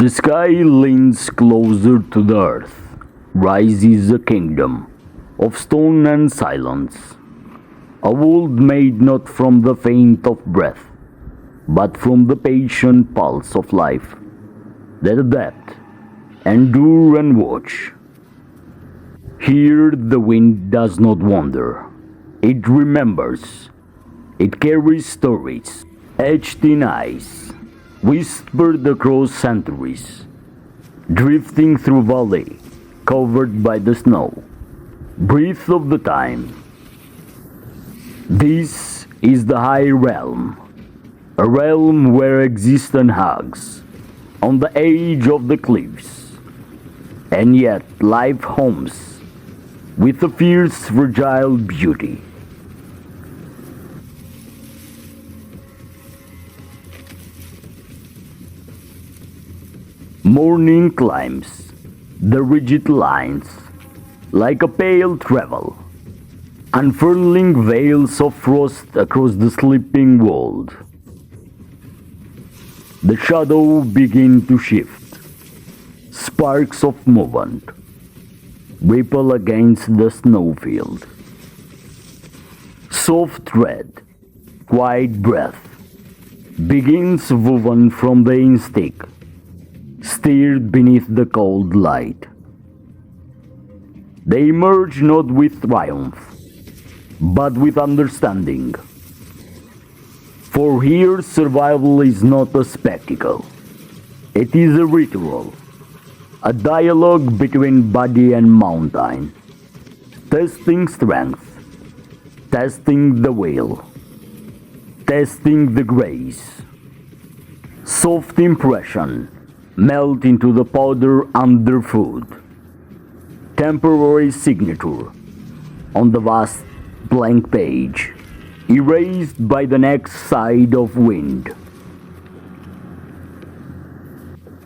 The sky leans closer to the earth, rises a kingdom of stone and silence, a world made not from the faint of breath, but from the patient pulse of life, that adapt, endure and watch. Here the wind does not wander, it remembers, it carries stories, etched in ice, whispered across centuries, drifting through valley covered by the snow, breath of the time. This is the high realm, a realm where existence hugs on the edge of the cliffs, and yet life homes with a fierce fragile beauty. Morning climbs the rigid lines like a pale travel, unfurling veils of frost across the sleeping world. The shadow begin to shift, sparks of movement ripple against the snowfield. Soft tread, quiet breath begins woven from the instinct, stirred beneath the cold light. They emerge not with triumph, but with understanding. For here survival is not a spectacle, it is a ritual, a dialogue between body and mountain, testing strength, testing the will, testing the grace. Soft impression melt into the powder underfoot, temporary signature on the vast blank page, erased by the next side of wind.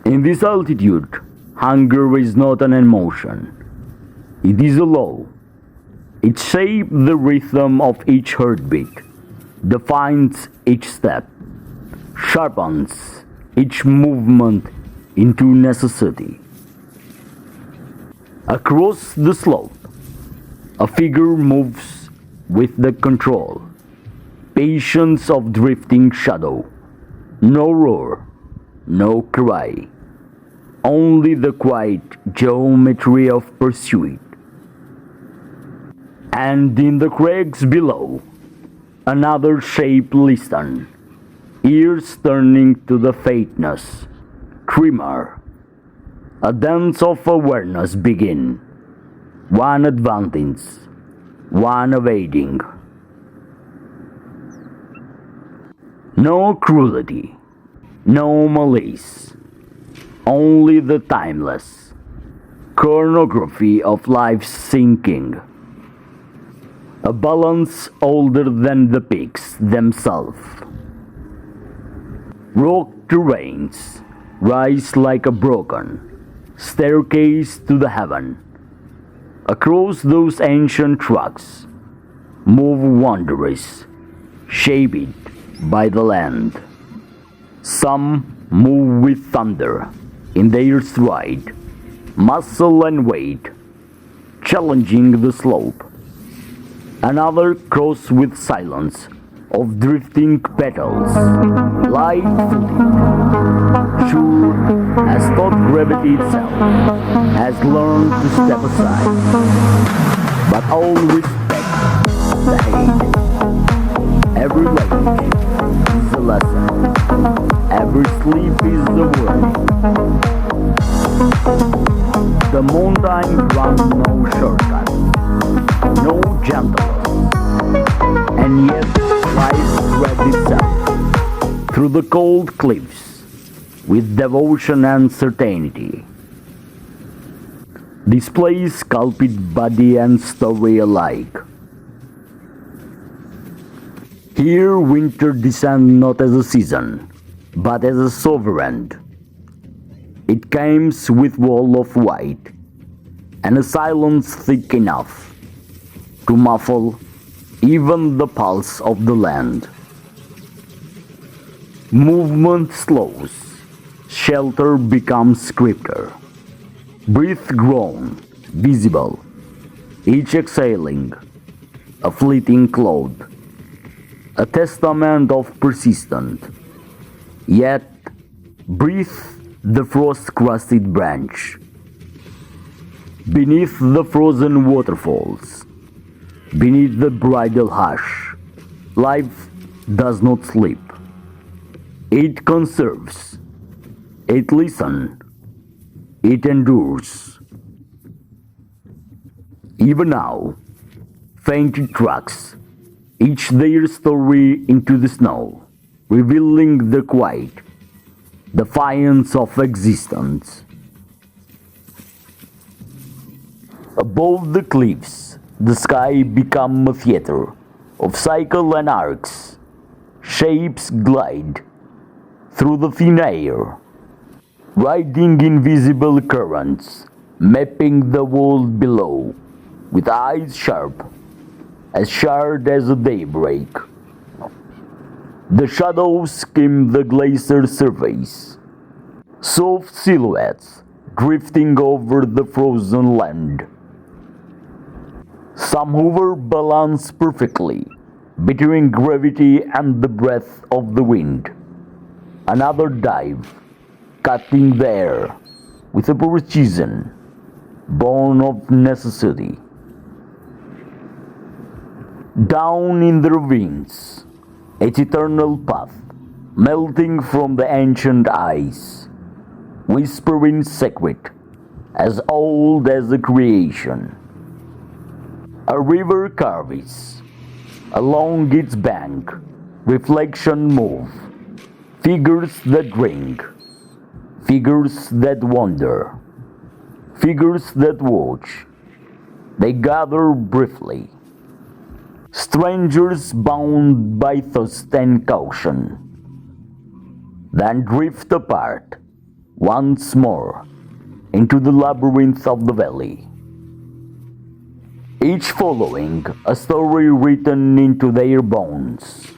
In this altitude, hunger is not an emotion, it is a law. It shapes the rhythm of each heartbeat, defines each step, sharpens each movement into necessity. Across the slope, a figure moves with the control, patience of drifting shadow. No roar, no cry, only the quiet geometry of pursuit. And in the crags below, another shape listens, ears turning to the faintness, tremor. A dance of awareness begin, one advancing, one evading. No cruelty, no malice, only the timeless chronography of life's sinking. A balance older than the peaks themselves. Rock terrains rise like a broken staircase to the heaven. Across those ancient tracks move wanderers, shaped by the land. Some move with thunder in their stride, muscle and weight, challenging the slope. Another cross with silence of drifting petals, light-footed, sure as thought gravity itself has learned to step aside. But all respect the hate. Every rage is a lesson. Every sleep is a warning. The mountain runs no shortcut, no gentleness, and yet life threads itself through the cold cliffs with devotion and certainty. Displays sculpted body and story alike. Here winter descends not as a season, but as a sovereign. It comes with wall of white, and a silence thick enough to muffle even the pulse of the land. Movement slows, shelter becomes scripture. Breath grown, visible, each exhaling, a fleeting cloud, a testament of persistent. Yet, breathe the frost-crusted branch. Beneath the frozen waterfalls, beneath the bridal hush, life does not sleep. It conserves, it listens, it endures. Even now, faint tracks etch their story into the snow, revealing the quiet defiance of existence. Above the cliffs, the sky becomes a theater of cycle and arcs. Shapes glide through the thin air, riding invisible currents, mapping the world below with eyes sharp as a daybreak. The shadows skim the glacier surface, soft silhouettes drifting over the frozen land. Some hover balance perfectly between gravity and the breath of the wind. Another dive, cutting the air with a precision born of necessity. Down in the ravines, its eternal path, melting from the ancient ice, whispering secret as old as the creation. A river curves along its bank, reflection move, figures that drink, figures that wander, figures that watch. They gather briefly, strangers bound by thirst and caution, then drift apart once more into the labyrinth of the valley, each following a story written into their bones.